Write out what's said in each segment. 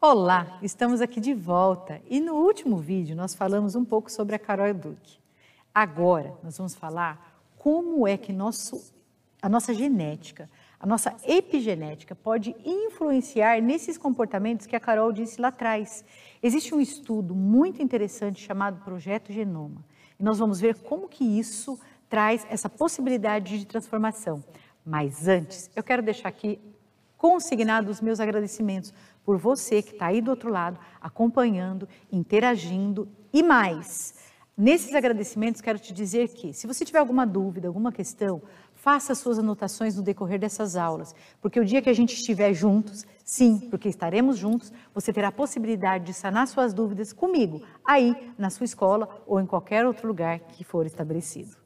Olá, estamos aqui de volta e no último vídeo nós falamos um pouco sobre a Carol Duque. Agora nós vamos falar como é que a nossa genética, a nossa epigenética pode influenciar nesses comportamentos que a Carol disse lá atrás. Existe um estudo muito interessante chamado Projeto Genoma e nós vamos ver como que isso traz essa possibilidade de transformação. Mas antes, eu quero deixar aqui consignados os meus agradecimentos por você que está aí do outro lado, acompanhando, interagindo e mais. Nesses agradecimentos, quero te dizer que, se você tiver alguma dúvida, alguma questão, faça suas anotações no decorrer dessas aulas, porque o dia que a gente estiver juntos, sim, porque estaremos juntos, você terá a possibilidade de sanar suas dúvidas comigo, aí na sua escola ou em qualquer outro lugar que for estabelecido.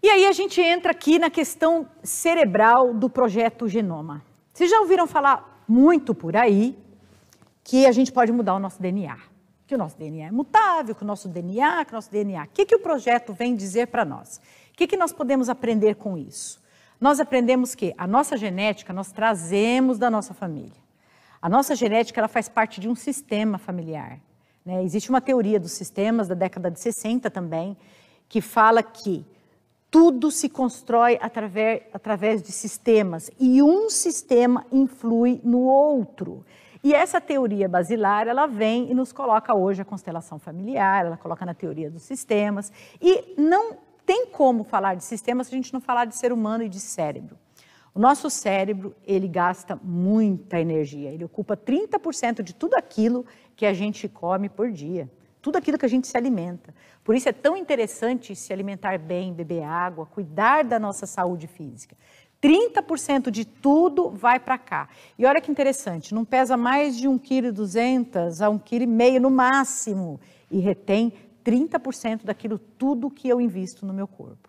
E aí a gente entra aqui na questão cerebral do Projeto Genoma. Vocês já ouviram falar muito por aí que a gente pode mudar o nosso DNA, que o nosso DNA é mutável, que o nosso DNA. O que o projeto vem dizer para nós? O que nós podemos aprender com isso? Nós aprendemos que a nossa genética nós trazemos da nossa família. A nossa genética ela faz parte de um sistema familiar, né? Existe uma teoria dos sistemas da década de 60 também, que fala que tudo se constrói através de sistemas e um sistema influi no outro. E essa teoria basilar, ela vem e nos coloca hoje a constelação familiar, ela coloca na teoria dos sistemas. E não tem como falar de sistemas se a gente não falar de ser humano e de cérebro. O nosso cérebro, ele gasta muita energia, ele ocupa 30% de tudo aquilo que a gente come por dia. Tudo aquilo que a gente se alimenta. Por isso é tão interessante se alimentar bem, beber água, cuidar da nossa saúde física. 30% de tudo vai para cá. E olha que interessante, não pesa mais de 1,2 kg a 1,5 kg no máximo e retém 30% daquilo tudo que eu invisto no meu corpo.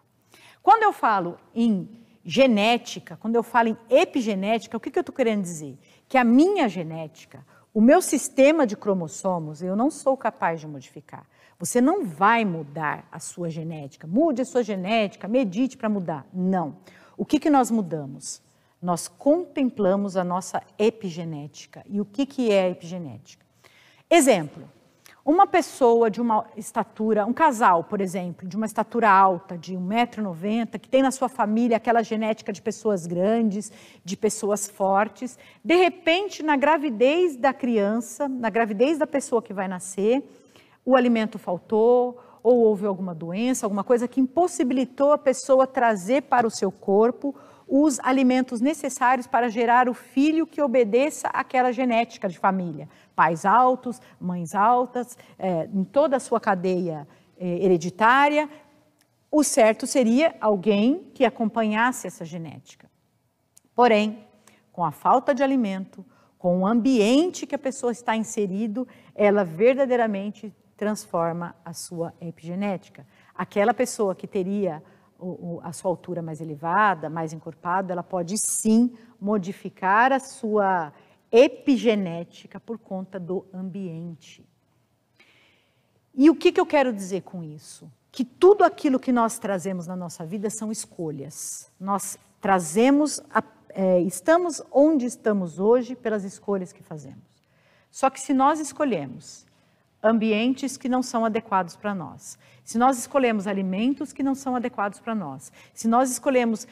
Quando eu falo em genética, quando eu falo em epigenética, o que eu estou querendo dizer? Que a minha genética, o meu sistema de cromossomos, eu não sou capaz de modificar. Você não vai mudar a sua genética. Mude a sua genética, medite para mudar. Não. O que nós mudamos? Nós contemplamos a nossa epigenética. E o que é a epigenética? Exemplo, uma pessoa de uma estatura, um casal, por exemplo, de uma estatura alta, de 1,90 m, que tem na sua família aquela genética de pessoas grandes, de pessoas fortes, de repente, na gravidez da criança, na gravidez da pessoa que vai nascer, o alimento faltou, ou houve alguma doença, alguma coisa que impossibilitou a pessoa trazer para o seu corpo os alimentos necessários para gerar o filho que obedeça àquela genética de família. Pais altos, mães altas, em toda a sua cadeia hereditária. O certo seria alguém que acompanhasse essa genética. Porém, com a falta de alimento, com o ambiente que a pessoa está inserido, ela verdadeiramente transforma a sua epigenética. Aquela pessoa que teria a sua altura mais elevada, mais encorpada, ela pode sim modificar a sua epigenética por conta do ambiente. E o que eu quero dizer com isso? Que tudo aquilo que nós trazemos na nossa vida são escolhas. Nós estamos onde estamos hoje pelas escolhas que fazemos. Só que se nós escolhemos ambientes que não são adequados para nós, se nós escolhemos alimentos que não são adequados para nós, se nós escolhemos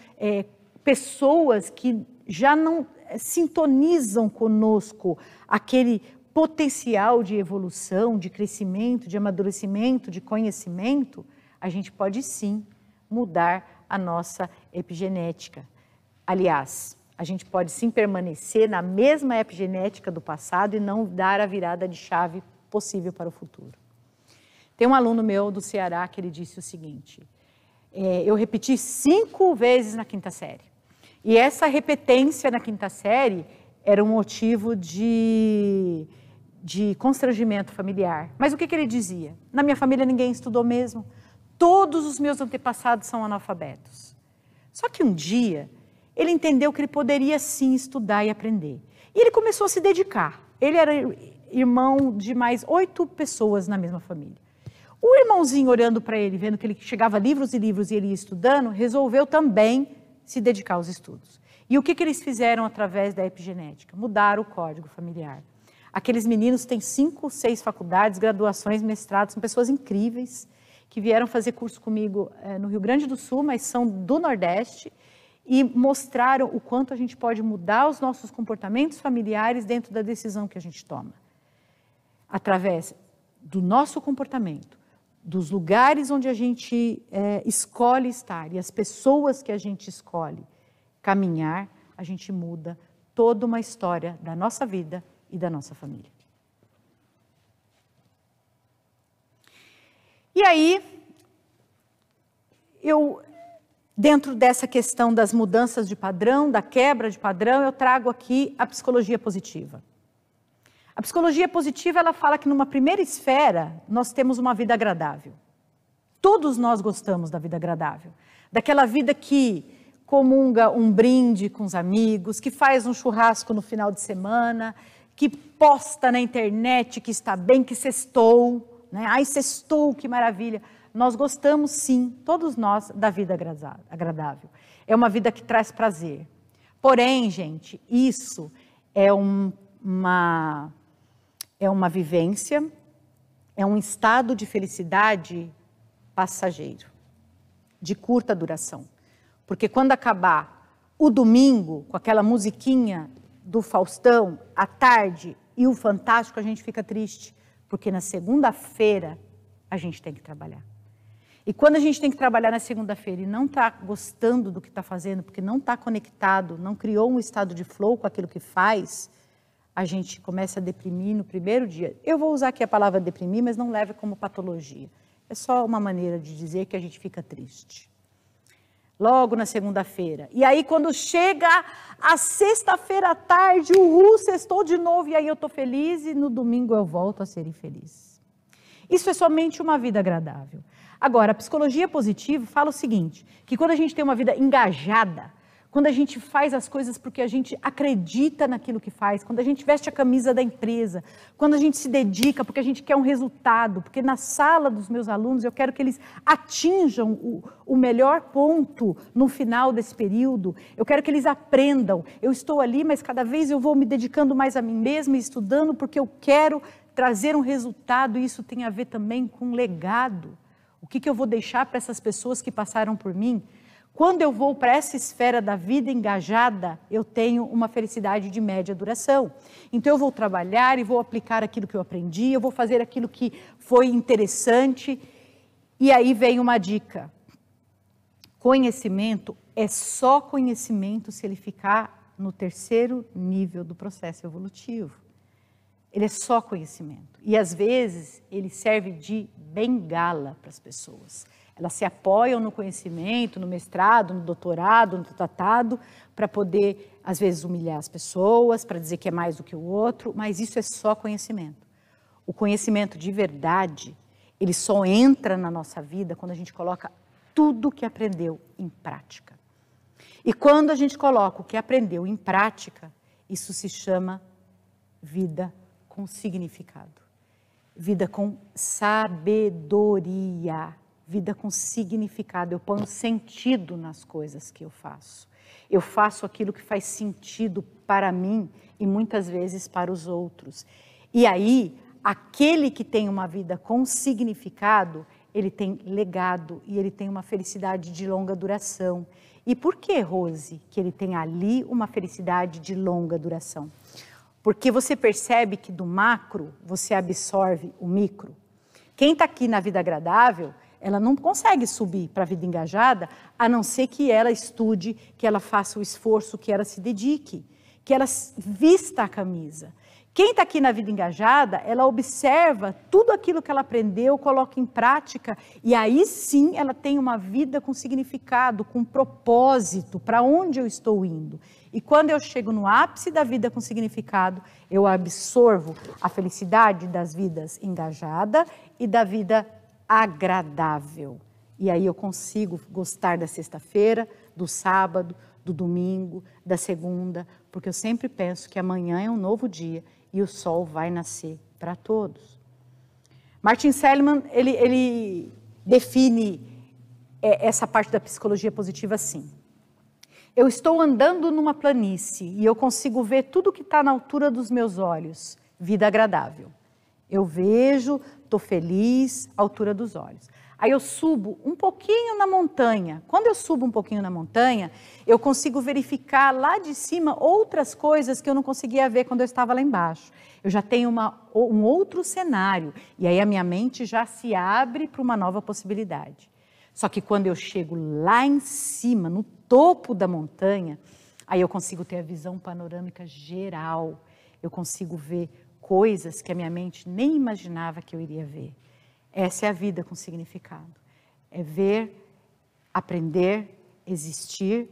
pessoas que já não sintonizam conosco aquele potencial de evolução, de crescimento, de amadurecimento, de conhecimento, a gente pode sim mudar a nossa epigenética. Aliás, a gente pode sim permanecer na mesma epigenética do passado e não dar a virada de chave possível para o futuro. Tem um aluno meu do Ceará que ele disse o seguinte, eu repeti 5 vezes na 5ª série, e essa repetência na 5ª série era um motivo de constrangimento familiar. Mas o que ele dizia? Na minha família ninguém estudou mesmo, todos os meus antepassados são analfabetos. Só que um dia ele entendeu que ele poderia sim estudar e aprender. E ele começou a se dedicar. Ele era irmão de mais 8 pessoas na mesma família. O irmãozinho olhando para ele, vendo que ele chegava livros e livros e ele ia estudando, resolveu também se dedicar aos estudos. E o que eles fizeram através da epigenética? Mudaram o código familiar. Aqueles meninos têm 5, 6 faculdades, graduações, mestrados, são pessoas incríveis, que vieram fazer curso comigo no Rio Grande do Sul, mas são do Nordeste, e mostraram o quanto a gente pode mudar os nossos comportamentos familiares dentro da decisão que a gente toma. Através do nosso comportamento, dos lugares onde a gente escolhe estar e as pessoas que a gente escolhe caminhar, a gente muda toda uma história da nossa vida e da nossa família. E aí, dentro dessa questão das mudanças de padrão, da quebra de padrão, eu trago aqui a psicologia positiva. A psicologia positiva, ela fala que numa primeira esfera, nós temos uma vida agradável. Todos nós gostamos da vida agradável. Daquela vida que comunga um brinde com os amigos, que faz um churrasco no final de semana, que posta na internet que está bem, que sextou, né? Ai, sextou, que maravilha. Nós gostamos sim, todos nós, da vida agradável. É uma vida que traz prazer. Porém, gente, isso é uma vivência, é um estado de felicidade passageiro, de curta duração. Porque quando acabar o domingo, com aquela musiquinha do Faustão, à tarde, e o Fantástico, a gente fica triste, porque na segunda-feira a gente tem que trabalhar. E quando a gente tem que trabalhar na segunda-feira e não está gostando do que está fazendo, porque não está conectado, não criou um estado de flow com aquilo que faz, a gente começa a deprimir no primeiro dia. Eu vou usar aqui a palavra deprimir, mas não leve como patologia. É só uma maneira de dizer que a gente fica triste. Logo na segunda-feira. E aí quando chega a sexta-feira à tarde, sextou de novo, e aí eu estou feliz e no domingo eu volto a ser infeliz. Isso é somente uma vida agradável. Agora, a psicologia positiva fala o seguinte, que quando a gente tem uma vida engajada, quando a gente faz as coisas porque a gente acredita naquilo que faz, quando a gente veste a camisa da empresa, quando a gente se dedica porque a gente quer um resultado, porque na sala dos meus alunos eu quero que eles atinjam o melhor ponto no final desse período, eu quero que eles aprendam, eu estou ali, mas cada vez eu vou me dedicando mais a mim mesma e estudando porque eu quero trazer um resultado e isso tem a ver também com legado. O que eu vou deixar para essas pessoas que passaram por mim? Quando eu vou para essa esfera da vida engajada, eu tenho uma felicidade de média duração. Então eu vou trabalhar e vou aplicar aquilo que eu aprendi, eu vou fazer aquilo que foi interessante. E aí vem uma dica. Conhecimento é só conhecimento se ele ficar no terceiro nível do processo evolutivo. Ele é só conhecimento. E às vezes ele serve de bengala para as pessoas. Elas se apoiam no conhecimento, no mestrado, no doutorado, no tratado, para poder, às vezes, humilhar as pessoas, para dizer que é mais do que o outro, mas isso é só conhecimento. O conhecimento de verdade, ele só entra na nossa vida quando a gente coloca tudo o que aprendeu em prática. E quando a gente coloca o que aprendeu em prática, isso se chama vida com significado. Vida com sabedoria. Vida com significado, eu ponho sentido nas coisas que eu faço. Eu faço aquilo que faz sentido para mim e muitas vezes para os outros. E aí, aquele que tem uma vida com significado, ele tem legado e ele tem uma felicidade de longa duração. E por que, Rose, que ele tem ali uma felicidade de longa duração? Porque você percebe que do macro você absorve o micro. Quem está aqui na vida agradável, ela não consegue subir para a vida engajada, a não ser que ela estude, que ela faça o esforço, que ela se dedique, que ela vista a camisa. Quem está aqui na vida engajada, ela observa tudo aquilo que ela aprendeu, coloca em prática, e aí sim ela tem uma vida com significado, com propósito, para onde eu estou indo. E quando eu chego no ápice da vida com significado, eu absorvo a felicidade das vidas engajada e da vida agradável. E aí eu consigo gostar da sexta-feira, do sábado, do domingo, da segunda, porque eu sempre penso que amanhã é um novo dia e o sol vai nascer para todos. Martin Seligman, ele define essa parte da psicologia positiva assim. Eu estou andando numa planície e eu consigo ver tudo que está na altura dos meus olhos. Vida agradável. Eu vejo, estou feliz, altura dos olhos. Aí eu subo um pouquinho na montanha. Quando eu subo um pouquinho na montanha, eu consigo verificar lá de cima outras coisas que eu não conseguia ver quando eu estava lá embaixo. Eu já tenho um outro cenário. E aí a minha mente já se abre para uma nova possibilidade. Só que quando eu chego lá em cima, no topo da montanha, aí eu consigo ter a visão panorâmica geral. Eu consigo ver coisas que a minha mente nem imaginava que eu iria ver. Essa é a vida com significado. É ver, aprender, existir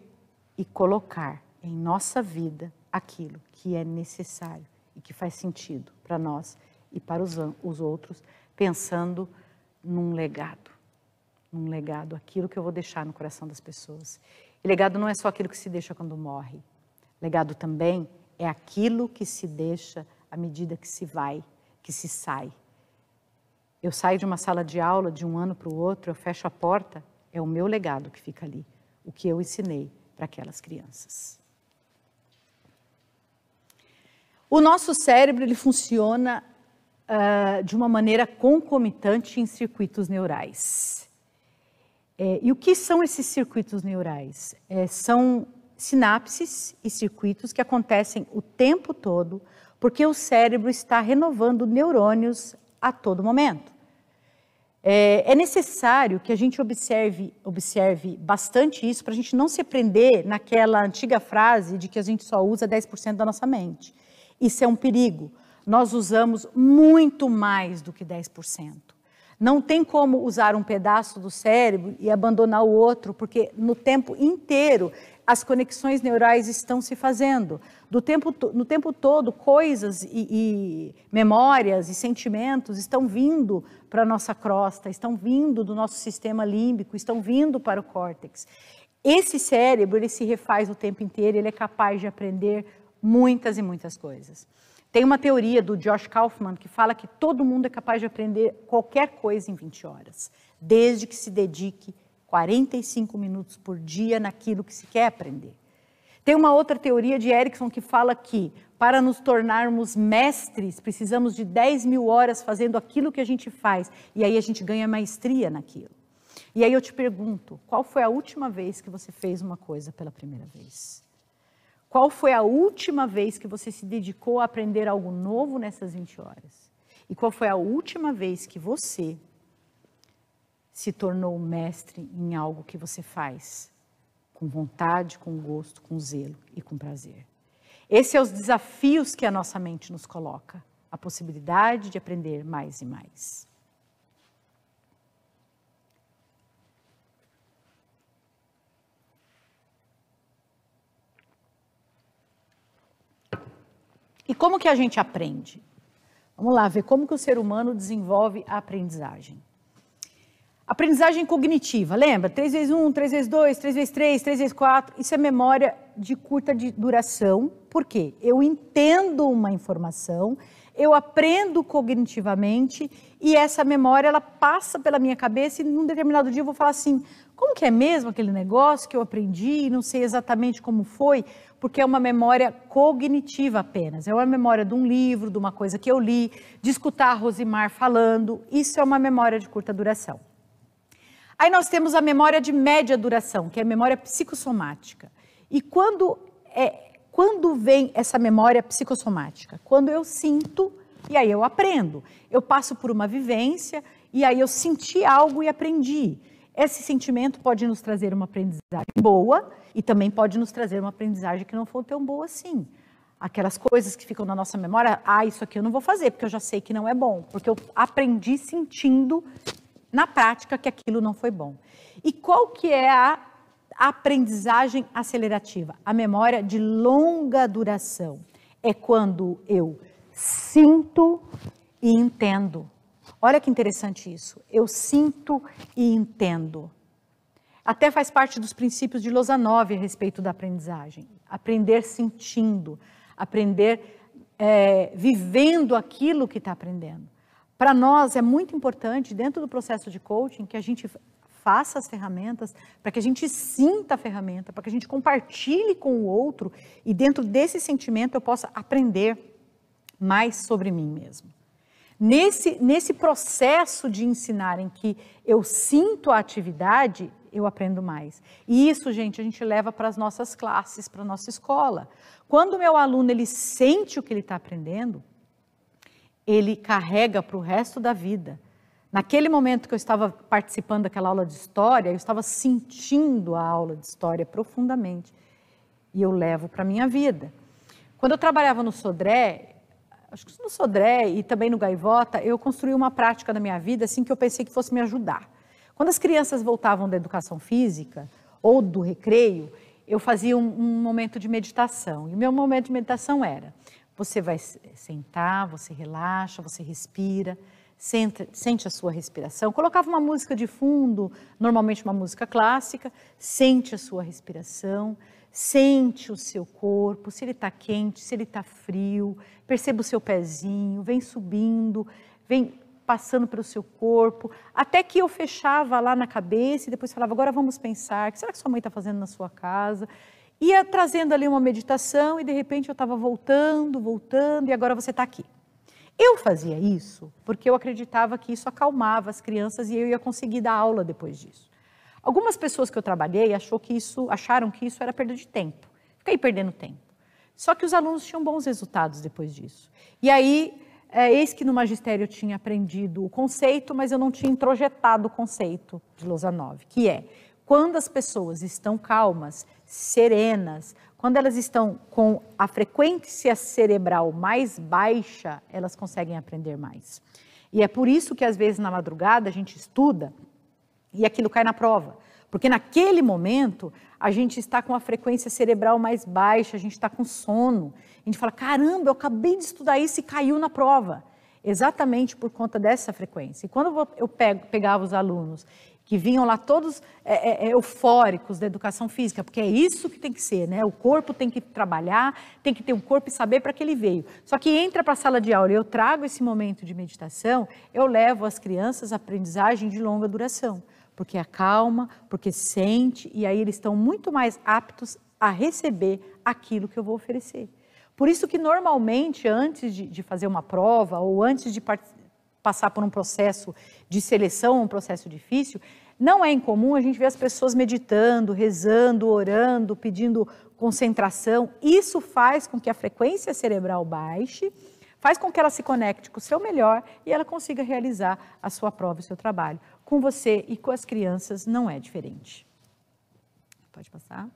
e colocar em nossa vida aquilo que é necessário e que faz sentido para nós e para os outros, pensando num legado. Num legado, aquilo que eu vou deixar no coração das pessoas. E legado não é só aquilo que se deixa quando morre. Legado também é aquilo que se deixa à medida que se vai, que se sai. Eu saio de uma sala de aula de um ano para o outro, eu fecho a porta, é o meu legado que fica ali, o que eu ensinei para aquelas crianças. O nosso cérebro, ele funciona de uma maneira concomitante em circuitos neurais. E o que são esses circuitos neurais? São sinapses e circuitos que acontecem o tempo todo, porque o cérebro está renovando neurônios a todo momento. É necessário que a gente observe bastante isso para a gente não se prender naquela antiga frase de que a gente só usa 10% da nossa mente. Isso é um perigo. Nós usamos muito mais do que 10%. Não tem como usar um pedaço do cérebro e abandonar o outro, porque no tempo inteiro as conexões neurais estão se fazendo. No tempo todo, coisas e memórias e sentimentos estão vindo para a nossa crosta, estão vindo do nosso sistema límbico, estão vindo para o córtex. Esse cérebro, ele se refaz o tempo inteiro, ele é capaz de aprender muitas e muitas coisas. Tem uma teoria do Josh Kaufman que fala que todo mundo é capaz de aprender qualquer coisa em 20 horas, desde que se dedique 45 minutos por dia naquilo que se quer aprender. Tem uma outra teoria de Erickson que fala que, para nos tornarmos mestres, precisamos de 10.000 horas fazendo aquilo que a gente faz, e aí a gente ganha maestria naquilo. E aí eu te pergunto, qual foi a última vez que você fez uma coisa pela primeira vez? Qual foi a última vez que você se dedicou a aprender algo novo nessas 20 horas? E qual foi a última vez que você se tornou mestre em algo que você faz com vontade, com gosto, com zelo e com prazer? Esses são os desafios que a nossa mente nos coloca, a possibilidade de aprender mais e mais. E como que a gente aprende? Vamos lá ver como que o ser humano desenvolve a aprendizagem. Aprendizagem cognitiva, lembra? 3 vezes 1, 3 vezes 2, 3 vezes 3, 3 vezes 4. Isso é memória de curta duração. Por quê? Eu entendo uma informação, eu aprendo cognitivamente e essa memória ela passa pela minha cabeça e num determinado dia eu vou falar assim, como que é mesmo aquele negócio que eu aprendi e não sei exatamente como foi? Porque é uma memória cognitiva apenas. É uma memória de um livro, de uma coisa que eu li, de escutar a Rosimar falando. Isso é uma memória de curta duração. Aí nós temos a memória de média duração, que é a memória psicossomática. E quando vem essa memória psicossomática? Quando eu sinto e aí eu aprendo. Eu passo por uma vivência e aí eu senti algo e aprendi. Esse sentimento pode nos trazer uma aprendizagem boa e também pode nos trazer uma aprendizagem que não for tão boa assim. Aquelas coisas que ficam na nossa memória, isso aqui eu não vou fazer porque eu já sei que não é bom, porque eu aprendi sentindo na prática que aquilo não foi bom. E qual que é a aprendizagem acelerativa? A memória de longa duração. É quando eu sinto e entendo. Olha que interessante isso. Eu sinto e entendo. Até faz parte dos princípios de Lozanov a respeito da aprendizagem. Aprender sentindo, aprender vivendo aquilo que está aprendendo. Para nós é muito importante, dentro do processo de coaching, que a gente faça as ferramentas, para que a gente sinta a ferramenta, para que a gente compartilhe com o outro e dentro desse sentimento eu possa aprender mais sobre mim mesmo. Nesse processo de ensinar em que eu sinto a atividade, eu aprendo mais. E isso, gente, a gente leva para as nossas classes, para a nossa escola. Quando o meu aluno ele sente o que ele está aprendendo, ele carrega para o resto da vida. Naquele momento que eu estava participando daquela aula de história, eu estava sentindo a aula de história profundamente. E eu levo para a minha vida. Quando eu trabalhava no Sodré, acho que no Sodré e também no Gaivota, eu construí uma prática da minha vida assim que eu pensei que fosse me ajudar. Quando as crianças voltavam da educação física ou do recreio, eu fazia um momento de meditação. E o meu momento de meditação era, você vai sentar, você relaxa, você respira, sente a sua respiração. Colocava uma música de fundo, normalmente uma música clássica, sente a sua respiração, sente o seu corpo, se ele está quente, se ele está frio, perceba o seu pezinho, vem subindo, vem passando pelo seu corpo, até que eu fechava lá na cabeça e depois falava, agora vamos pensar, o que será que sua mãe está fazendo na sua casa? Ia trazendo ali uma meditação e de repente eu estava voltando e agora você está aqui. Eu fazia isso porque eu acreditava que isso acalmava as crianças e eu ia conseguir dar aula depois disso. Algumas pessoas que eu trabalhei acharam que isso era perda de tempo, fiquei perdendo tempo. Só que os alunos tinham bons resultados depois disso. E aí, eis que no magistério eu tinha aprendido o conceito, mas eu não tinha introjetado o conceito de Lozanov, que é, quando as pessoas estão calmas, serenas, quando elas estão com a frequência cerebral mais baixa, elas conseguem aprender mais. E é por isso que às vezes na madrugada a gente estuda e aquilo cai na prova. Porque naquele momento a gente está com a frequência cerebral mais baixa, a gente está com sono. A gente fala, caramba, eu acabei de estudar isso e caiu na prova. Exatamente por conta dessa frequência. E quando eu pegava os alunos que vinham lá todos eufóricos da educação física, porque é isso que tem que ser, né? O corpo tem que trabalhar, tem que ter um corpo e saber para que ele veio. Só que entra para a sala de aula e eu trago esse momento de meditação, eu levo as crianças a aprendizagem de longa duração, porque acalma, porque sente, e aí eles estão muito mais aptos a receber aquilo que eu vou oferecer. Por isso que normalmente, antes de fazer uma prova, ou antes de passar por um processo de seleção, um processo difícil, não é incomum a gente ver as pessoas meditando, rezando, orando, pedindo concentração. Isso faz com que a frequência cerebral baixe, faz com que ela se conecte com o seu melhor e ela consiga realizar a sua prova e o seu trabalho. Com você e com as crianças não é diferente. Pode passar.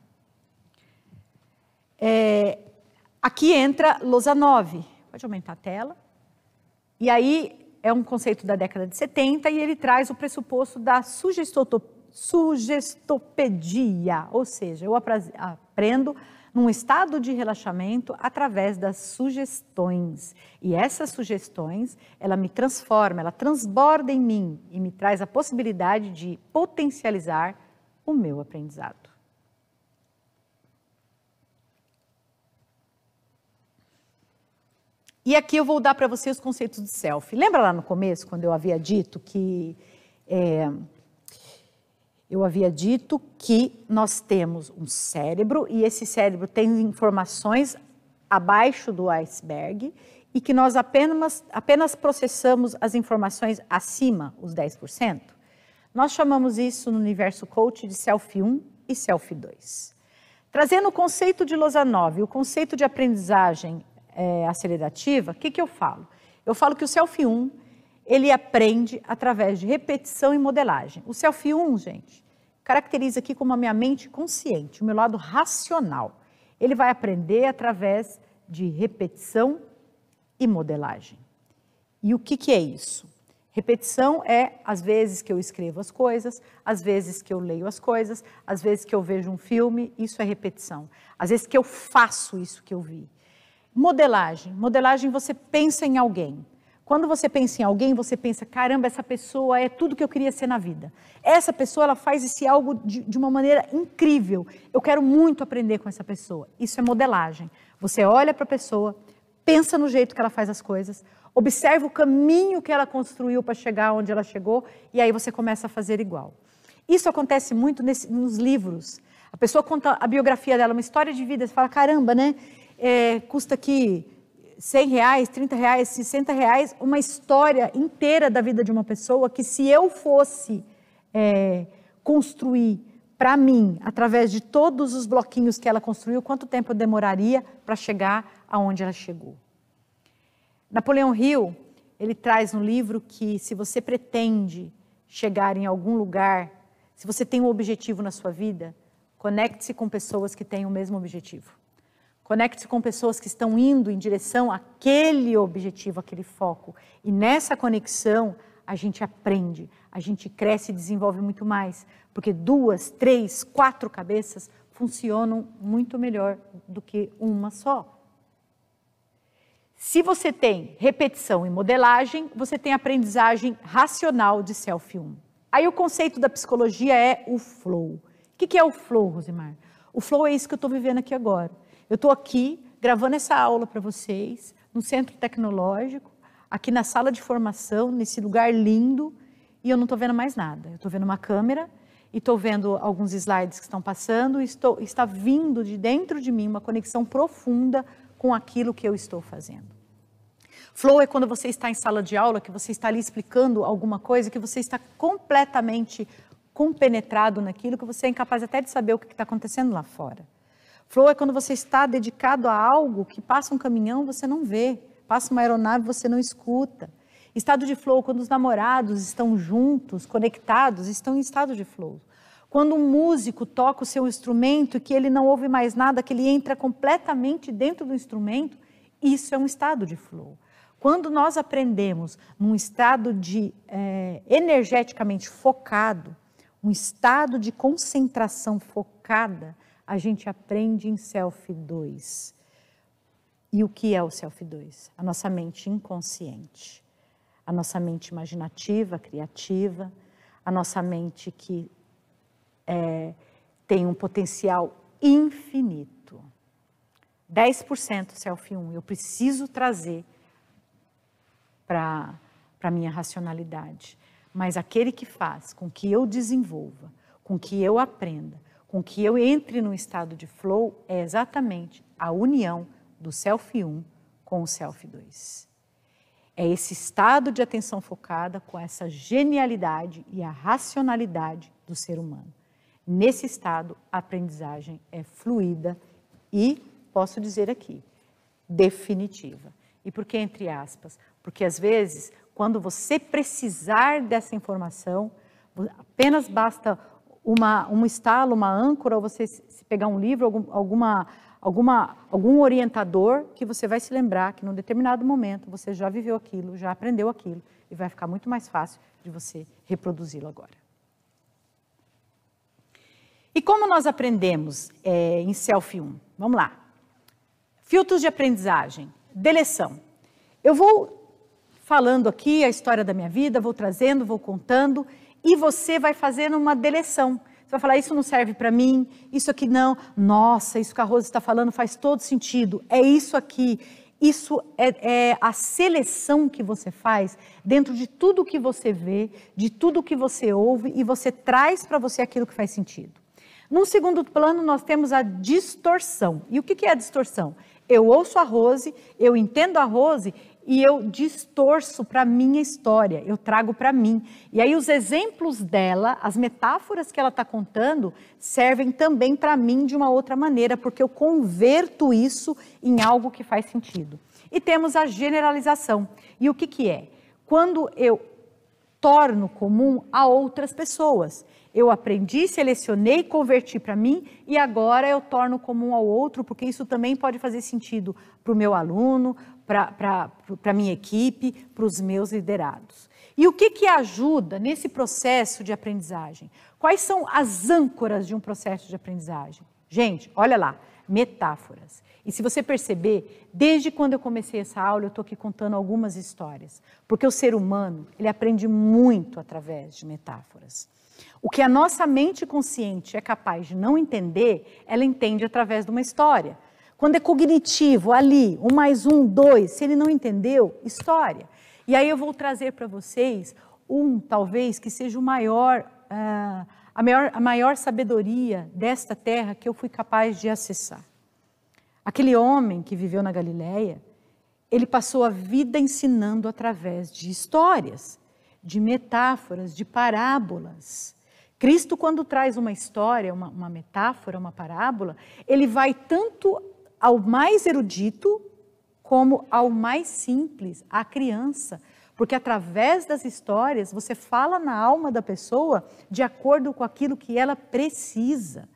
Aqui entra Lozanov. Pode aumentar a tela. E aí é um conceito da década de 70 e ele traz o pressuposto da sugestopedia, ou seja, eu aprendo num estado de relaxamento através das sugestões. E essas sugestões, ela me transforma, ela transborda em mim e me traz a possibilidade de potencializar o meu aprendizado. E aqui eu vou dar para você os conceitos de self. Lembra lá no começo, quando eu havia dito que nós temos um cérebro e esse cérebro tem informações abaixo do iceberg e que nós apenas processamos as informações acima, os 10%? Nós chamamos isso no universo coach de Self 1 e Self 2. Trazendo o conceito de Lozanov, o conceito de aprendizagem acelerativa, o que eu falo? Eu falo que o Self 1, ele aprende através de repetição e modelagem. O Self 1, gente, caracteriza aqui como a minha mente consciente, o meu lado racional. Ele vai aprender através de repetição e modelagem. E o que é isso? Repetição é às vezes que eu escrevo as coisas, às vezes que eu leio as coisas, às vezes que eu vejo um filme, isso é repetição. Às vezes que eu faço isso que eu vi. Modelagem. Modelagem, você pensa em alguém. Quando você pensa em alguém, você pensa, caramba, essa pessoa é tudo que eu queria ser na vida. Essa pessoa, ela faz esse algo de uma maneira incrível. Eu quero muito aprender com essa pessoa. Isso é modelagem. Você olha para a pessoa, pensa no jeito que ela faz as coisas, observa o caminho que ela construiu para chegar onde ela chegou, e aí você começa a fazer igual. Isso acontece muito nos livros. A pessoa conta a biografia dela, uma história de vida, você fala, caramba, né? Custa aqui R$100, R$30, R$60, uma história inteira da vida de uma pessoa que se eu fosse construir para mim, através de todos os bloquinhos que ela construiu, quanto tempo eu demoraria para chegar aonde ela chegou. Napoleão Hill, ele traz no livro que se você pretende chegar em algum lugar, se você tem um objetivo na sua vida, conecte-se com pessoas que têm o mesmo objetivo. Conecte-se com pessoas que estão indo em direção àquele objetivo, àquele foco. E nessa conexão, a gente aprende, a gente cresce e desenvolve muito mais. Porque 2, 3, 4 cabeças funcionam muito melhor do que uma só. Se você tem repetição e modelagem, você tem aprendizagem racional de Self-1. Aí o conceito da psicologia é o flow. O que é o flow, Rosimar? O flow é isso que eu estou vivendo aqui agora. Eu estou aqui gravando essa aula para vocês, no Centro Tecnológico, aqui na sala de formação, nesse lugar lindo, e eu não estou vendo mais nada. Eu estou vendo uma câmera e estou vendo alguns slides que estão passando e está vindo de dentro de mim uma conexão profunda com aquilo que eu estou fazendo. Flow é quando você está em sala de aula, que você está ali explicando alguma coisa, que você está completamente compenetrado naquilo, que você é incapaz até de saber o que está acontecendo lá fora. Flow é quando você está dedicado a algo que passa um caminhão, você não vê, passa uma aeronave, você não escuta. Estado de flow, quando os namorados estão juntos, conectados, estão em estado de flow. Quando um músico toca o seu instrumento, que ele não ouve mais nada, que ele entra completamente dentro do instrumento, isso é um estado de flow. Quando nós aprendemos num estado de energeticamente focado, um estado de concentração focada, a gente aprende em Self-2. E o que é o Self-2? A nossa mente inconsciente, a nossa mente imaginativa, criativa, a nossa mente que tem um potencial infinito. 10% Self-1 eu preciso trazer para a minha racionalidade. Mas aquele que faz com que eu desenvolva, com que eu aprenda, com que eu entre no estado de flow, é exatamente a união do Self-1 com o Self-2. É esse estado de atenção focada com essa genialidade e a racionalidade do ser humano. Nesse estado, a aprendizagem é fluida e, posso dizer aqui, definitiva. E por que entre aspas? Porque às vezes, quando você precisar dessa informação, apenas basta um estalo, uma âncora, ou você se pegar um livro, algum orientador, que você vai se lembrar que num determinado momento você já viveu aquilo, já aprendeu aquilo, e vai ficar muito mais fácil de você reproduzi-lo agora. E como nós aprendemos em Self-1? Vamos lá. Filtros de aprendizagem. Deleção. Eu vou falando aqui a história da minha vida, vou trazendo, vou contando, e você vai fazendo uma deleção. Você vai falar, isso não serve para mim, isso aqui não. Nossa, isso que a Rose está falando faz todo sentido. É isso aqui. Isso é a seleção que você faz dentro de tudo que você vê, de tudo que você ouve, e você traz para você aquilo que faz sentido. Num segundo plano, nós temos a distorção. E o que é a distorção? Eu ouço a Rose, eu entendo a Rose e eu distorço para a minha história, eu trago para mim. E aí os exemplos dela, as metáforas que ela está contando, servem também para mim de uma outra maneira, porque eu converto isso em algo que faz sentido. E temos a generalização. E o que é? Quando eu torno comum a outras pessoas. Eu aprendi, selecionei, converti para mim e agora eu torno comum ao outro, porque isso também pode fazer sentido para o meu aluno, para a minha equipe, para os meus liderados. E o que ajuda nesse processo de aprendizagem? Quais são as âncoras de um processo de aprendizagem? Gente, olha lá, metáforas. E se você perceber, desde quando eu comecei essa aula, eu estou aqui contando algumas histórias, porque o ser humano, ele aprende muito através de metáforas. O que a nossa mente consciente é capaz de não entender, ela entende através de uma história. Quando é cognitivo, ali, 1 mais 1, 2, se ele não entendeu, história. E aí eu vou trazer para vocês talvez, que seja o maior a maior sabedoria desta terra que eu fui capaz de acessar. Aquele homem que viveu na Galileia, ele passou a vida ensinando através de histórias, de metáforas, de parábolas. Cristo, quando traz uma história, uma metáfora, uma parábola, ele vai tanto ao mais erudito como ao mais simples, à criança. Porque através das histórias, você fala na alma da pessoa de acordo com aquilo que ela precisa.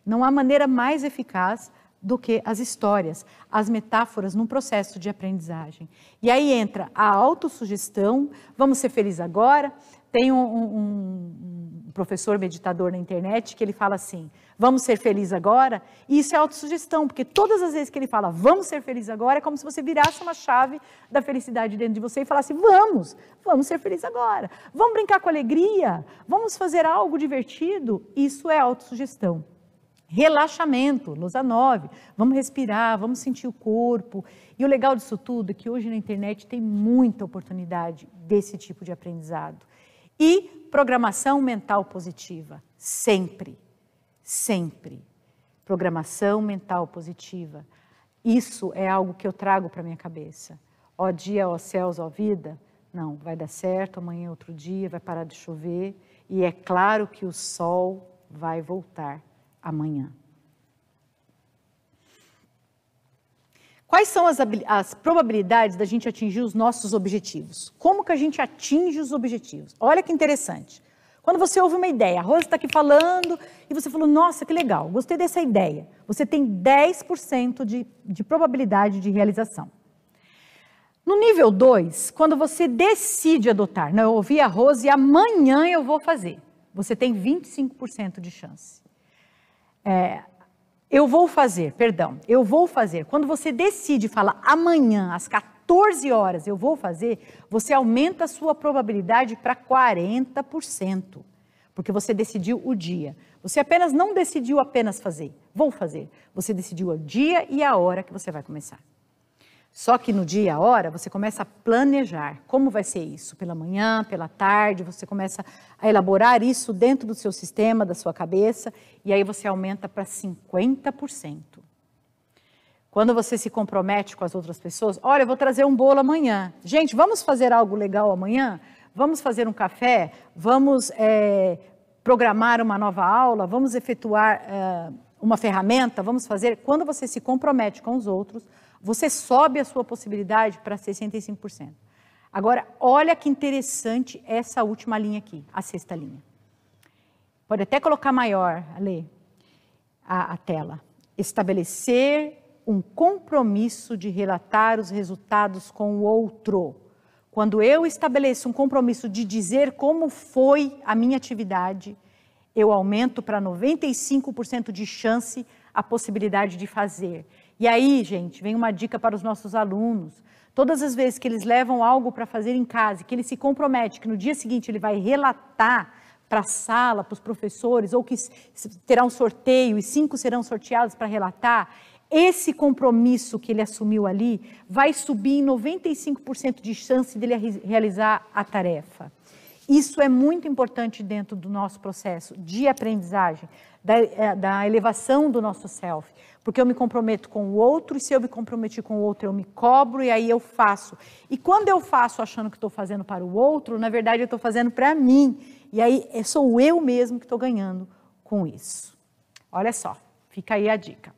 Não há maneira mais eficaz do que as histórias, as metáforas num processo de aprendizagem. E aí entra a autossugestão, vamos ser felizes agora. Tem um professor meditador na internet que ele fala assim, vamos ser felizes agora, e isso é autossugestão, porque todas as vezes que ele fala vamos ser felizes agora, é como se você virasse uma chave da felicidade dentro de você e falasse vamos ser felizes agora, vamos brincar com alegria, vamos fazer algo divertido, isso é autossugestão. Relaxamento, lousa 9, vamos respirar, vamos sentir o corpo. E o legal disso tudo é que hoje na internet tem muita oportunidade desse tipo de aprendizado. E programação mental positiva, sempre, sempre. Programação mental positiva. Isso é algo que eu trago para a minha cabeça. Ó dia, ó céus, ó vida, não, vai dar certo, amanhã é outro dia, vai parar de chover. E é claro que o sol vai voltar amanhã. Quais são as probabilidades da gente atingir os nossos objetivos? Como que a gente atinge os objetivos? Olha que interessante. Quando você ouve uma ideia, a Rose está aqui falando e você falou, nossa, que legal, gostei dessa ideia. Você tem 10% de probabilidade de realização. No nível 2, quando você decide adotar, não, eu ouvi a Rose e amanhã eu vou fazer. Você tem 25% de chance. Eu vou fazer. Quando você decide falar amanhã, às 14 horas, eu vou fazer, você aumenta a sua probabilidade para 40%. Porque você decidiu o dia. Você apenas não decidiu apenas fazer, vou fazer. Você decidiu o dia e a hora que você vai começar. Só que no dia e a hora, você começa a planejar. Como vai ser isso? Pela manhã, pela tarde, você começa a elaborar isso dentro do seu sistema, da sua cabeça, e aí você aumenta para 50%. Quando você se compromete com as outras pessoas, olha, eu vou trazer um bolo amanhã. Gente, vamos fazer algo legal amanhã? Vamos fazer um café? Vamos programar uma nova aula? Vamos efetuar uma ferramenta? Vamos fazer? Quando você se compromete com os outros, você sobe a sua possibilidade para 65%. Agora, olha que interessante essa última linha aqui, a sexta linha. Pode até colocar maior, Ale, a tela. Estabelecer um compromisso de relatar os resultados com o outro. Quando eu estabeleço um compromisso de dizer como foi a minha atividade, eu aumento para 95% de chance a possibilidade de fazer. E aí, gente, vem uma dica para os nossos alunos. Todas as vezes que eles levam algo para fazer em casa, que ele se compromete, que no dia seguinte ele vai relatar para a sala, para os professores, ou que terá um sorteio e 5 serão sorteados para relatar, esse compromisso que ele assumiu ali vai subir em 95% de chance dele realizar a tarefa. Isso é muito importante dentro do nosso processo de aprendizagem, da elevação do nosso self, porque eu me comprometo com o outro, e se eu me comprometer com o outro, eu me cobro, e aí eu faço. E quando eu faço achando que estou fazendo para o outro, na verdade eu estou fazendo para mim, e aí sou eu mesmo que estou ganhando com isso. Olha só, fica aí a dica.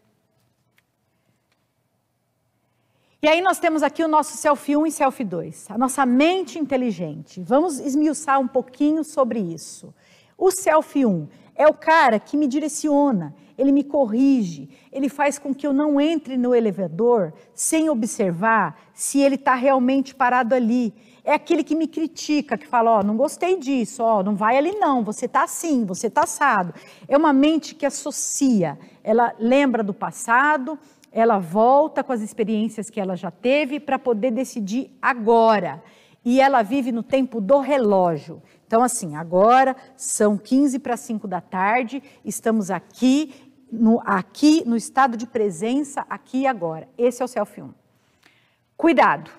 E aí nós temos aqui o nosso Self 1 e Self 2, a nossa mente inteligente. Vamos esmiuçar um pouquinho sobre isso. O Self 1 é o cara que me direciona, ele me corrige, ele faz com que eu não entre no elevador sem observar se ele está realmente parado ali. É aquele que me critica, que fala, ó, não gostei disso, ó, não vai ali não, você está assim, você está assado. É uma mente que associa, ela lembra do passado, ela volta com as experiências que ela já teve para poder decidir agora. E ela vive no tempo do relógio. Então, assim, agora são 15:05 da tarde, estamos aqui no estado de presença, aqui e agora. Esse é o Self 1. Cuidado,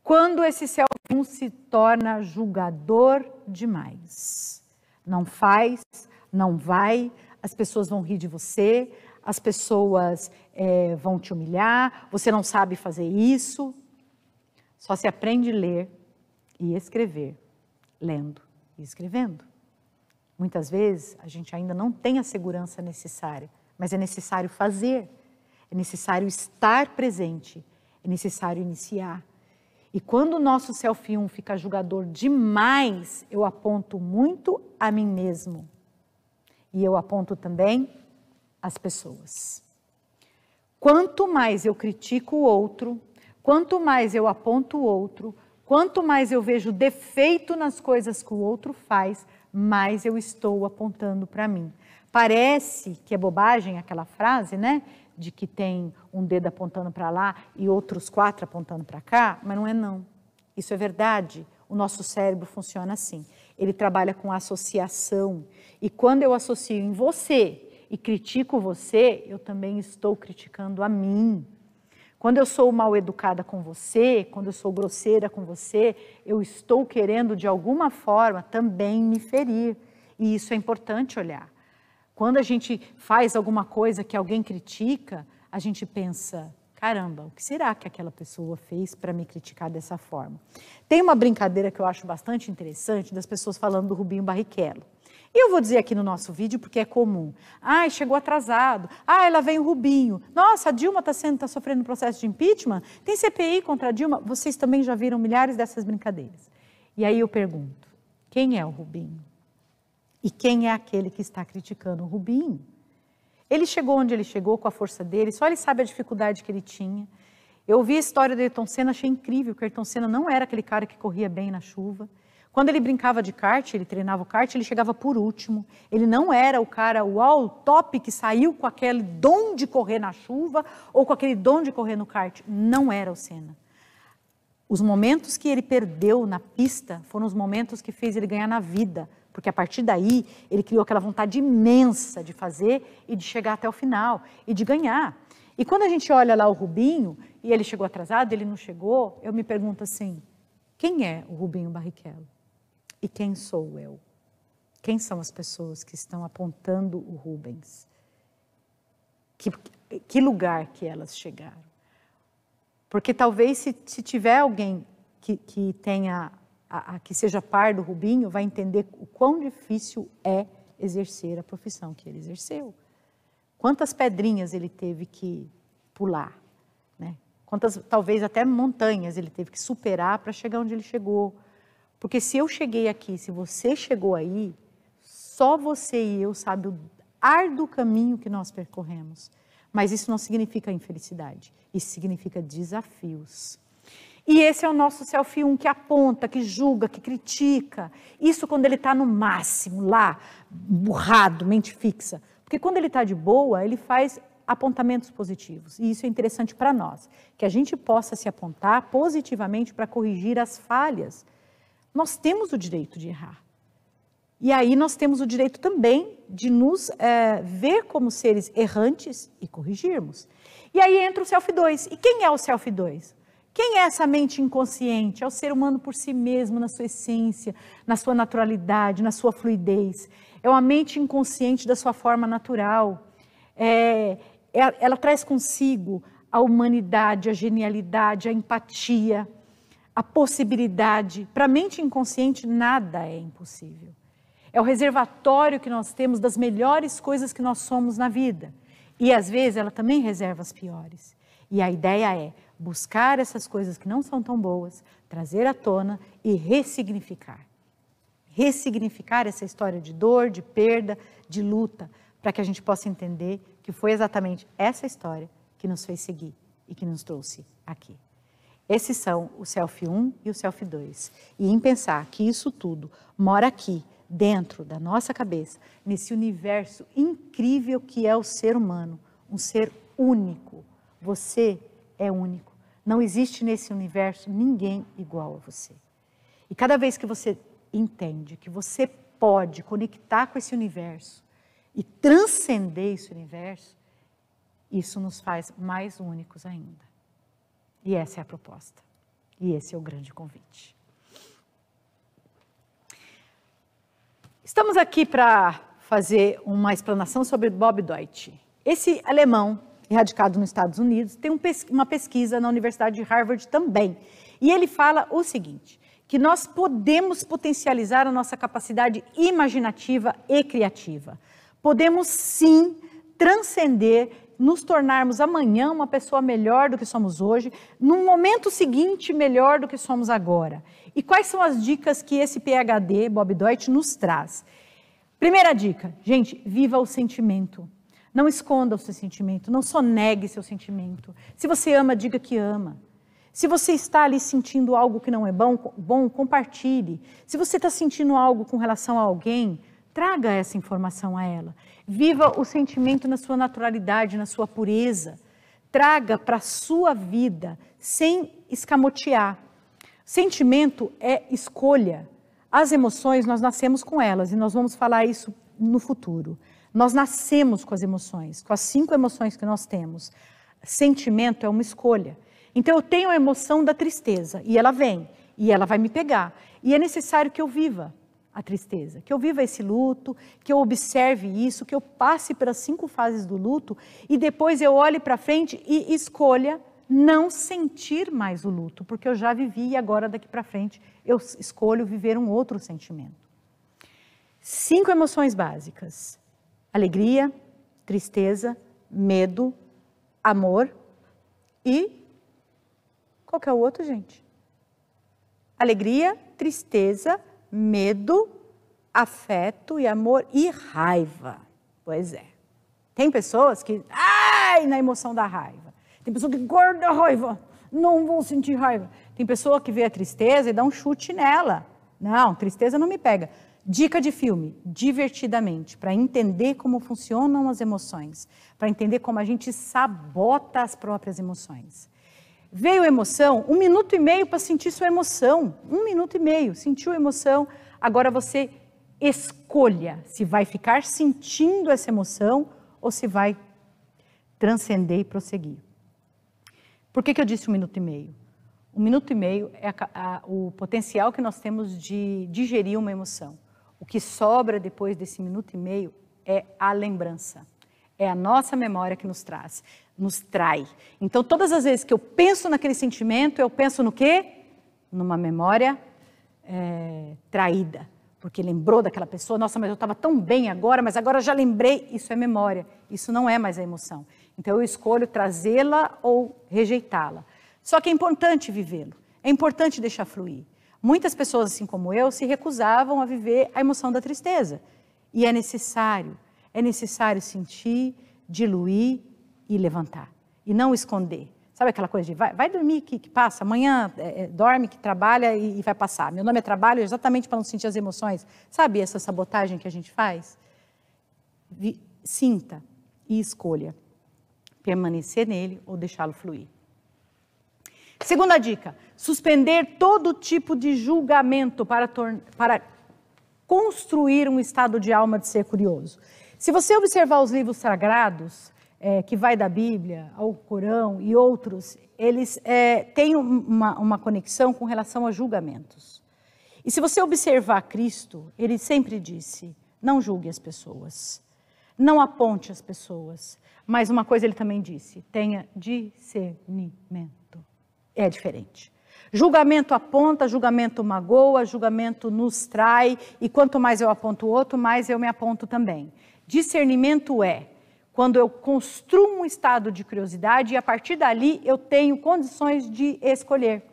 quando esse Self 1 se torna julgador demais. Não faz, Não vai, as pessoas vão rir de você, as pessoas vão te humilhar, você não sabe fazer isso. Só se aprende a ler e escrever, lendo e escrevendo. Muitas vezes a gente ainda não tem a segurança necessária, mas é necessário fazer, é necessário estar presente, é necessário iniciar. E quando o nosso self 1 fica julgador demais, eu aponto muito a mim mesmo. E eu aponto também as pessoas. Quanto mais eu critico o outro, quanto mais eu aponto o outro, quanto mais eu vejo defeito nas coisas que o outro faz, mais eu estou apontando para mim. Parece que é bobagem aquela frase, né? De que tem um dedo apontando para lá e outros 4 apontando para cá, mas não é não. Isso é verdade. O nosso cérebro funciona assim. Ele trabalha com associação. E quando eu associo em você e critico você, eu também estou criticando a mim. Quando eu sou mal educada com você, quando eu sou grosseira com você, eu estou querendo de alguma forma também me ferir. E isso é importante olhar. Quando a gente faz alguma coisa que alguém critica, a gente pensa, caramba, o que será que aquela pessoa fez para me criticar dessa forma? Tem uma brincadeira que eu acho bastante interessante das pessoas falando do Rubinho Barrichello. E eu vou dizer aqui no nosso vídeo porque é comum. Ai, chegou atrasado. Ai, lá vem o Rubinho. Nossa, a Dilma está sofrendo processo de impeachment? Tem CPI contra a Dilma? Vocês também já viram milhares dessas brincadeiras. E aí eu pergunto, quem é o Rubinho? E quem é aquele que está criticando o Rubinho? Ele chegou onde ele chegou com a força dele, só ele sabe a dificuldade que ele tinha. Eu ouvi a história do Ayrton Senna, achei incrível, que o Ayrton Senna não era aquele cara que corria bem na chuva. Quando ele brincava de kart, ele treinava o kart, ele chegava por último. Ele não era o cara uau, top, que saiu com aquele dom de correr na chuva ou com aquele dom de correr no kart. Não era o Senna. Os momentos que ele perdeu na pista foram os momentos que fez ele ganhar na vida. Porque a partir daí, ele criou aquela vontade imensa de fazer e de chegar até o final e de ganhar. E quando a gente olha lá o Rubinho, e ele chegou atrasado, ele não chegou, eu me pergunto assim, quem é o Rubinho Barrichello? E quem sou eu? Quem são as pessoas que estão apontando o Rubens? Que lugar que elas chegaram? Porque talvez se tiver alguém que tenha... que seja par do Rubinho, vai entender o quão difícil é exercer a profissão que ele exerceu. Quantas pedrinhas ele teve que pular, né? Quantas, talvez até montanhas ele teve que superar para chegar onde ele chegou. Porque se eu cheguei aqui, se você chegou aí, só você e eu sabe o árduo caminho que nós percorremos. Mas isso não significa infelicidade, isso significa desafios. E esse é o nosso self 1, que aponta, que julga, que critica. Isso quando ele está no máximo, lá, burrado, mente fixa. Porque quando ele está de boa, ele faz apontamentos positivos. E isso é interessante para nós, que a gente possa se apontar positivamente para corrigir as falhas. Nós temos o direito de errar. E aí nós temos o direito também de nos ver como seres errantes e corrigirmos. E aí entra o self 2. E quem é o self 2? Quem é essa mente inconsciente? É o ser humano por si mesmo, na sua essência, na sua naturalidade, na sua fluidez. É uma mente inconsciente da sua forma natural. Ela traz consigo a humanidade, a genialidade, a empatia, a possibilidade. Para a mente inconsciente, nada é impossível. É o reservatório que nós temos das melhores coisas que nós somos na vida. E às vezes ela também reserva as piores. E a ideia é buscar essas coisas que não são tão boas, trazer à tona e ressignificar. Ressignificar essa história de dor, de perda, de luta, para que a gente possa entender que foi exatamente essa história que nos fez seguir e que nos trouxe aqui. Esses são o self 1 e o self 2. E em pensar que isso tudo mora aqui, dentro da nossa cabeça, nesse universo incrível que é o ser humano, um ser único. Você é único. Não existe nesse universo ninguém igual a você. E cada vez que você entende que você pode conectar com esse universo e transcender esse universo, isso nos faz mais únicos ainda. E essa é a proposta. E esse é o grande convite. Estamos aqui para fazer uma explanação sobre Bob Deutsch. Esse alemão, radicado nos Estados Unidos, tem uma pesquisa na Universidade de Harvard também. E ele fala o seguinte, que nós podemos potencializar a nossa capacidade imaginativa e criativa. Podemos, sim, transcender, nos tornarmos amanhã uma pessoa melhor do que somos hoje, no momento seguinte melhor do que somos agora. E quais são as dicas que esse PhD, Bob Deutsch, nos traz? Primeira dica, gente, viva o sentimento. Não esconda o seu sentimento, não sonegue seu sentimento. Se você ama, diga que ama. Se você está ali sentindo algo que não é bom, compartilhe. Se você está sentindo algo com relação a alguém, traga essa informação a ela. Viva o sentimento na sua naturalidade, na sua pureza. Traga para a sua vida, sem escamotear. Sentimento é escolha. As emoções, nós nascemos com elas, e nós vamos falar isso no futuro. Nós nascemos com as emoções, com as 5 emoções que nós temos. Sentimento é uma escolha. Então eu tenho a emoção da tristeza, e ela vem, e ela vai me pegar. E é necessário que eu viva a tristeza, que eu viva esse luto, que eu observe isso, que eu passe pelas 5 fases do luto, e depois eu olhe para frente e escolha não sentir mais o luto, porque eu já vivi e agora daqui para frente eu escolho viver um outro sentimento. 5 emoções básicas: alegria, tristeza, medo, amor e... qual que é o outro, gente? Alegria, tristeza, medo, afeto e amor e raiva. Pois é. Tem pessoas que... ai, na emoção da raiva. Tem pessoa que guarda a raiva. Não vou sentir raiva. Tem pessoa que vê a tristeza e dá um chute nela. Não, tristeza não me pega. Dica de filme, divertidamente, para entender como funcionam as emoções, para entender como a gente sabota as próprias emoções. Veio emoção, 1 minuto e meio para sentir sua emoção, 1 minuto e meio, sentiu a emoção, agora você escolha se vai ficar sentindo essa emoção ou se vai transcender e prosseguir. Por que eu disse 1 minuto e meio? 1 minuto e meio é o potencial que nós temos de digerir uma emoção. O que sobra depois desse 1 minuto e meio é a lembrança. É a nossa memória que nos trai. Então, todas as vezes que eu penso naquele sentimento, eu penso no quê? Numa memória traída. Porque lembrou daquela pessoa, nossa, mas eu estava tão bem agora, mas agora eu já lembrei. Isso é memória, isso não é mais a emoção. Então, eu escolho trazê-la ou rejeitá-la. Só que é importante vivê-lo, é importante deixar fluir. Muitas pessoas, assim como eu, se recusavam a viver a emoção da tristeza. E é necessário sentir, diluir e levantar. E não esconder. Sabe aquela coisa de vai dormir que passa, amanhã dorme, que trabalha e vai passar. Meu nome é trabalho exatamente para não sentir as emoções. Sabe essa sabotagem que a gente faz? Sinta e escolha permanecer nele ou deixá-lo fluir. Segunda dica, suspender todo tipo de julgamento para construir um estado de alma de ser curioso. Se você observar os livros sagrados, que vai da Bíblia ao Corão e outros, eles têm uma conexão com relação a julgamentos. E se você observar Cristo, ele sempre disse, não julgue as pessoas, não aponte as pessoas, mas uma coisa ele também disse, tenha discernimento. É diferente. Julgamento aponta, julgamento magoa, julgamento nos trai, e quanto mais eu aponto o outro, mais eu me aponto também. Discernimento é quando eu construo um estado de curiosidade e a partir dali eu tenho condições de escolher.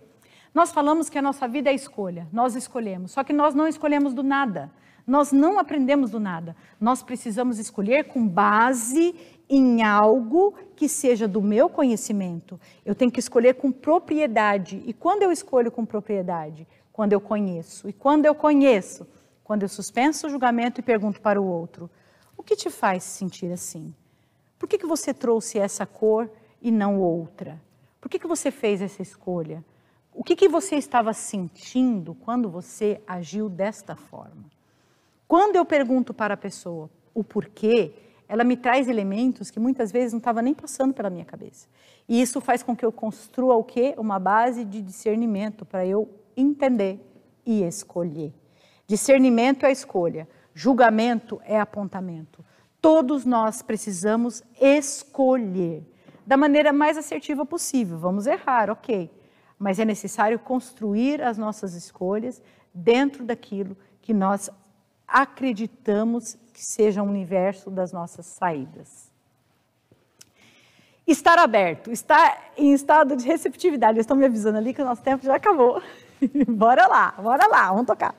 Nós falamos que a nossa vida é escolha, nós escolhemos, só que nós não escolhemos do nada, nós não aprendemos do nada, nós precisamos escolher com base em algo que seja do meu conhecimento. Eu tenho que escolher com propriedade. E quando eu escolho com propriedade? Quando eu conheço. E quando eu conheço? Quando eu suspenso o julgamento e pergunto para o outro, o que te faz sentir assim? Por que você trouxe essa cor e não outra? Por que você fez essa escolha? O que você estava sentindo quando você agiu desta forma? Quando eu pergunto para a pessoa o porquê, ela me traz elementos que muitas vezes não estava nem passando pela minha cabeça. E isso faz com que eu construa o quê? Uma base de discernimento para eu entender e escolher. Discernimento é a escolha. Julgamento é apontamento. Todos nós precisamos escolher da maneira mais assertiva possível. Vamos errar, ok. Mas é necessário construir as nossas escolhas dentro daquilo que nós acreditamos que seja o universo das nossas saídas. Estar aberto, estar em estado de receptividade. Eles estão me avisando ali que o nosso tempo já acabou. Bora lá, vamos tocar.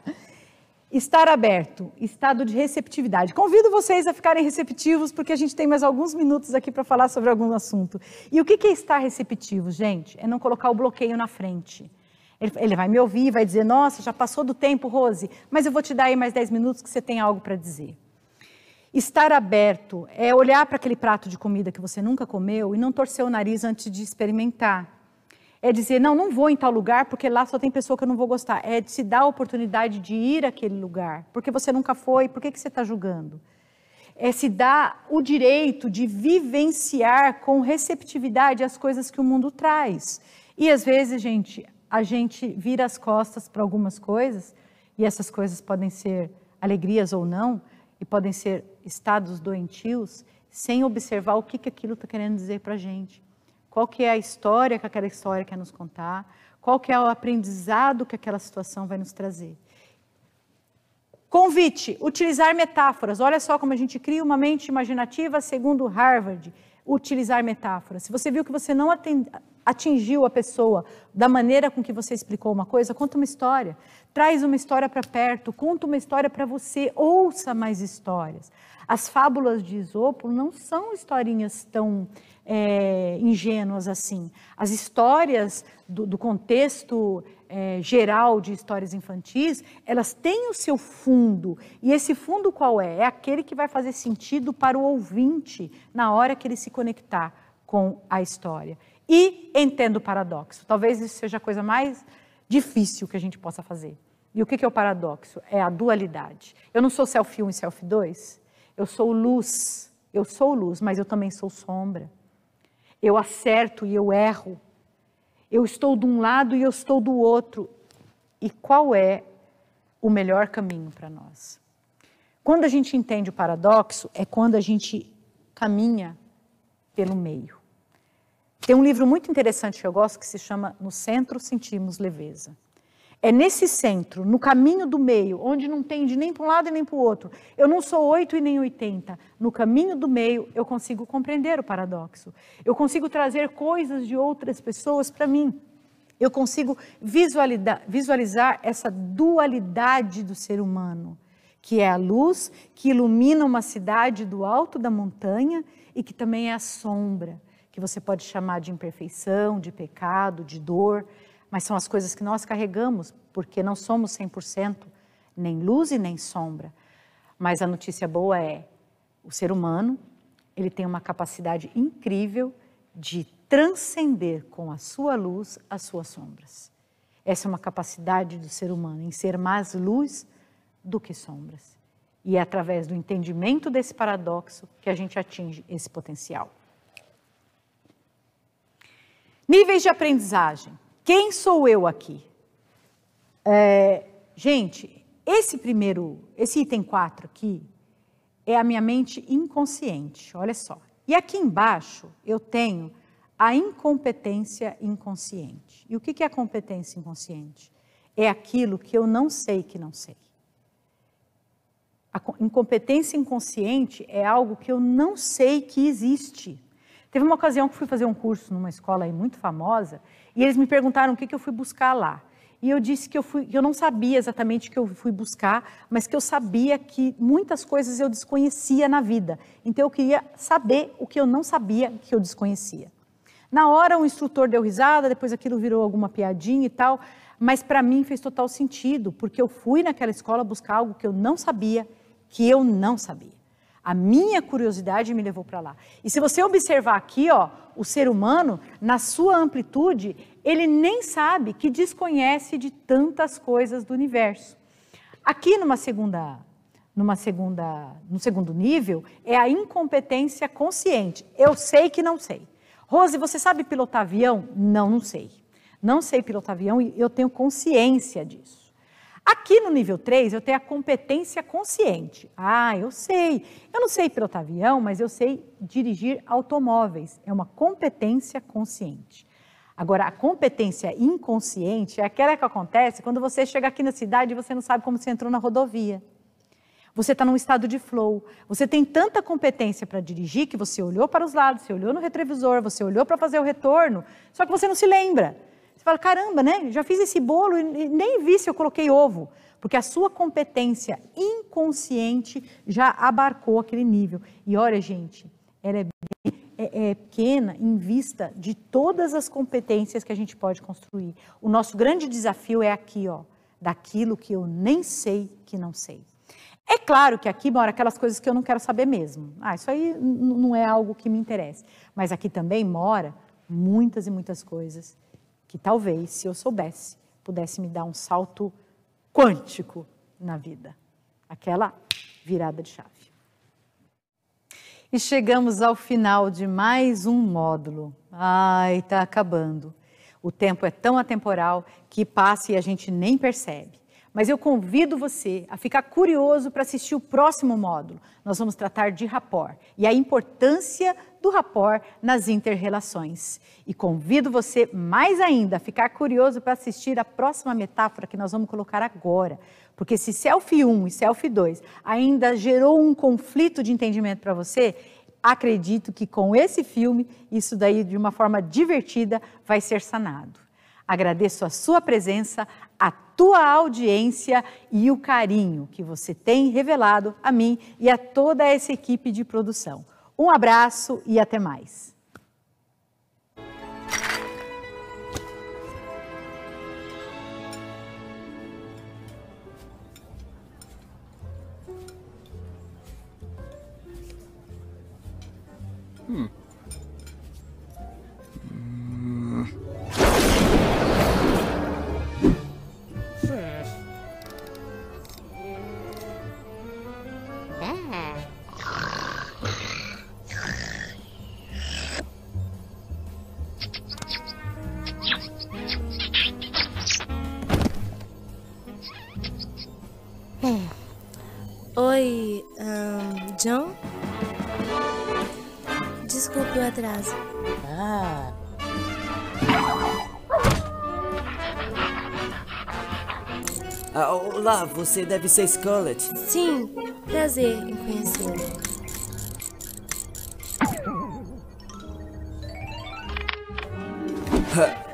Estar aberto, estado de receptividade. Convido vocês a ficarem receptivos, porque a gente tem mais alguns minutos aqui para falar sobre algum assunto. E o que é estar receptivo, gente? É não colocar o bloqueio na frente. Ele vai me ouvir, vai dizer, nossa, já passou do tempo, Rose, mas eu vou te dar aí mais 10 minutos que você tem algo para dizer. Estar aberto é olhar para aquele prato de comida que você nunca comeu e não torcer o nariz antes de experimentar. É dizer, não vou em tal lugar porque lá só tem pessoa que eu não vou gostar. É de se dar a oportunidade de ir àquele lugar, porque você nunca foi, por que você está julgando? É se dar o direito de vivenciar com receptividade as coisas que o mundo traz. E às vezes, a gente vira as costas para algumas coisas, e essas coisas podem ser alegrias ou não, e podem ser estados doentios, sem observar o que aquilo está querendo dizer para a gente. Qual que é a história que aquela história quer nos contar, qual que é o aprendizado que aquela situação vai nos trazer. Convite, utilizar metáforas. Olha só como a gente cria uma mente imaginativa, segundo Harvard, utilizar metáforas. Se você viu que você não atingiu a pessoa da maneira com que você explicou uma coisa, conta uma história. Traz uma história para perto, conta uma história para você, ouça mais histórias. As fábulas de Esopo não são historinhas tão ingênuas assim. As histórias do contexto geral de histórias infantis, elas têm o seu fundo. E esse fundo qual é? É aquele que vai fazer sentido para o ouvinte na hora que ele se conectar com a história. E entenda o paradoxo. Talvez isso seja a coisa mais difícil que a gente possa fazer. E o que é o paradoxo? É a dualidade. Eu não sou self 1 e self 2. Eu sou luz, mas eu também sou sombra. Eu acerto e eu erro. Eu estou de um lado e eu estou do outro. E qual é o melhor caminho para nós? Quando a gente entende o paradoxo, é quando a gente caminha pelo meio. Tem um livro muito interessante que eu gosto que se chama No Centro Sentimos Leveza. É nesse centro, no caminho do meio, onde não tende nem para um lado e nem para o outro. Eu não sou 8 e nem 80. No caminho do meio, eu consigo compreender o paradoxo. Eu consigo trazer coisas de outras pessoas para mim. Eu consigo visualizar essa dualidade do ser humano, que é a luz que ilumina uma cidade do alto da montanha e que também é a sombra, que você pode chamar de imperfeição, de pecado, de dor, mas são as coisas que nós carregamos, porque não somos 100% nem luz e nem sombra. Mas a notícia boa é, o ser humano, ele tem uma capacidade incrível de transcender com a sua luz as suas sombras. Essa é uma capacidade do ser humano, em ser mais luz do que sombras. E é através do entendimento desse paradoxo que a gente atinge esse potencial. Níveis de aprendizagem. Quem sou eu aqui? Gente, esse item 4 aqui, é a minha mente inconsciente, olha só. E aqui embaixo eu tenho a incompetência inconsciente. E o que é a competência inconsciente? É aquilo que eu não sei que não sei. A incompetência inconsciente é algo que eu não sei que existe. Teve uma ocasião que fui fazer um curso numa escola aí muito famosa e eles me perguntaram o que eu fui buscar lá. E eu disse que eu não sabia exatamente o que eu fui buscar, mas que eu sabia que muitas coisas eu desconhecia na vida. Então eu queria saber o que eu não sabia que eu desconhecia. Na hora o instrutor deu risada, depois aquilo virou alguma piadinha e tal, mas para mim fez total sentido, porque eu fui naquela escola buscar algo que eu não sabia, A minha curiosidade me levou para lá. E se você observar aqui, ó, o ser humano, na sua amplitude, ele nem sabe que desconhece de tantas coisas do universo. Aqui no segundo nível, é a incompetência consciente. Eu sei que não sei. Rose, você sabe pilotar avião? Não sei. Não sei pilotar avião e eu tenho consciência disso. Aqui no nível 3, eu tenho a competência consciente. Ah, eu sei. Eu não sei pilotar avião, mas eu sei dirigir automóveis. É uma competência consciente. Agora, a competência inconsciente é aquela que acontece quando você chega aqui na cidade e você não sabe como você entrou na rodovia. Você está num estado de flow. Você tem tanta competência para dirigir que você olhou para os lados, você olhou no retrovisor, você olhou para fazer o retorno, só que você não se lembra. Você fala, caramba, né? Já fiz esse bolo e nem vi se eu coloquei ovo. Porque a sua competência inconsciente já abarcou aquele nível. E olha, gente, ela é pequena em vista de todas as competências que a gente pode construir. O nosso grande desafio é aqui, ó, daquilo que eu nem sei que não sei. É claro que aqui mora aquelas coisas que eu não quero saber mesmo. Ah, isso aí não é algo que me interessa. Mas aqui também mora muitas e muitas coisas que talvez, se eu soubesse, pudesse me dar um salto quântico na vida. Aquela virada de chave. E chegamos ao final de mais um módulo. Ai, tá acabando. O tempo é tão atemporal que passa e a gente nem percebe. Mas eu convido você a ficar curioso para assistir o próximo módulo. Nós vamos tratar de rapport e a importância do rapport nas inter-relações. E convido você mais ainda a ficar curioso para assistir a próxima metáfora que nós vamos colocar agora. Porque se Selfie 1 e Selfie 2 ainda gerou um conflito de entendimento para você, acredito que com esse filme, isso daí de uma forma divertida vai ser sanado. Agradeço a sua presença, a tua audiência e o carinho que você tem revelado a mim e a toda essa equipe de produção. Um abraço e até mais. Oi, John? Desculpe o atraso. Olá, você deve ser Scarlett. Sim, prazer em conhecê-lo.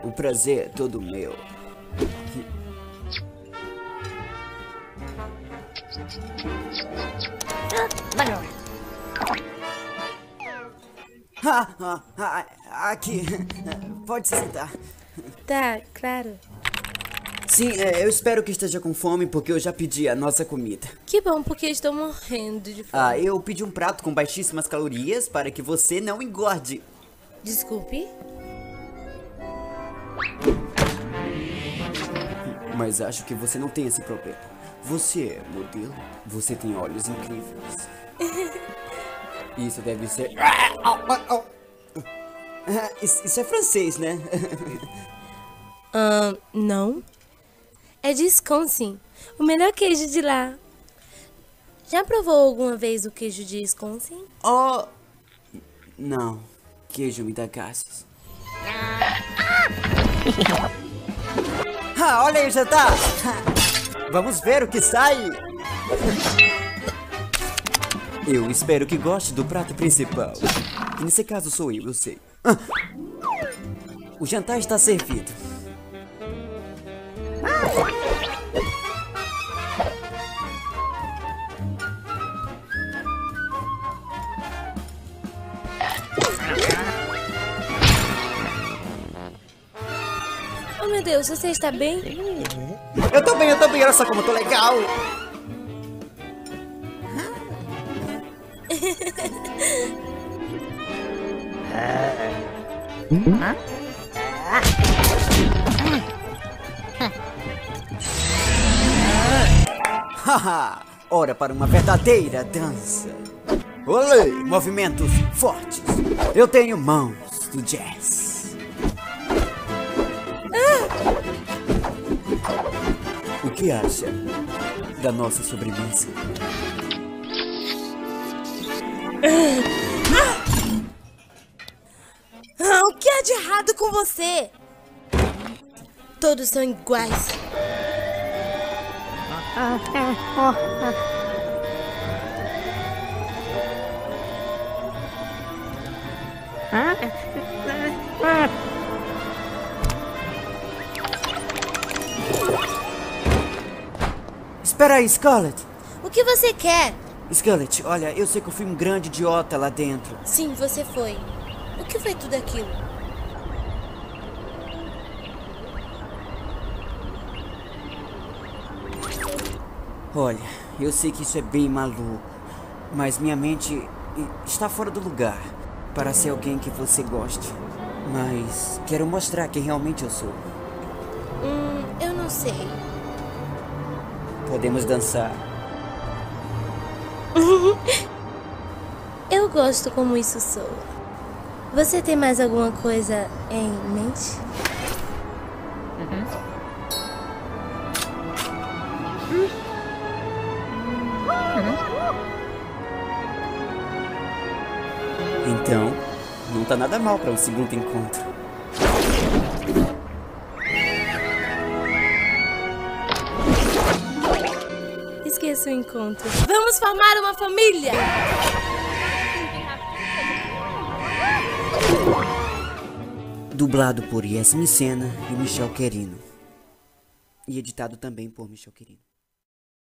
O prazer é todo meu. Aqui. Pode se sentar. Tá, claro. Sim, eu espero que esteja com fome, porque eu já pedi a nossa comida. Que bom, porque estou morrendo de fome. Eu pedi um prato com baixíssimas calorias para que você não engorde. Desculpe? Mas acho que você não tem esse problema. Você é modelo, você tem olhos incríveis. Isso deve ser... Isso é francês, né? Não. É de Wisconsin, o melhor queijo de lá. Já provou alguma vez o queijo de Wisconsin? Oh, não. Queijo me dá gases. Olha aí, já tá. Vamos ver o que sai. Eu espero que goste do prato principal. Que nesse caso sou eu sei. O jantar está servido. Oh, meu Deus, você está bem? Eu tô bem, olha só como eu tô legal. Haha, hora para uma verdadeira dança. Olê, movimentos fortes. Eu tenho mãos do jazz. O que acha da nossa sobremesa? O que há de errado com você? Todos são iguais. Espera aí, Scarlett. O que você quer? Scarlett, olha, eu sei que eu fui um grande idiota lá dentro. Sim, você foi. O que foi tudo aquilo? Olha, eu sei que isso é bem maluco, mas minha mente está fora do lugar para ser alguém que você goste. Mas quero mostrar quem realmente eu sou. Eu não sei. Podemos dançar. Eu gosto como isso sou. Você tem mais alguma coisa em mente? Então, não tá nada mal para um segundo encontro. Esqueça o encontro. Vamos formar uma família! Dublado por Yasmin Sena e Michel Querino. E editado também por Michel Querino.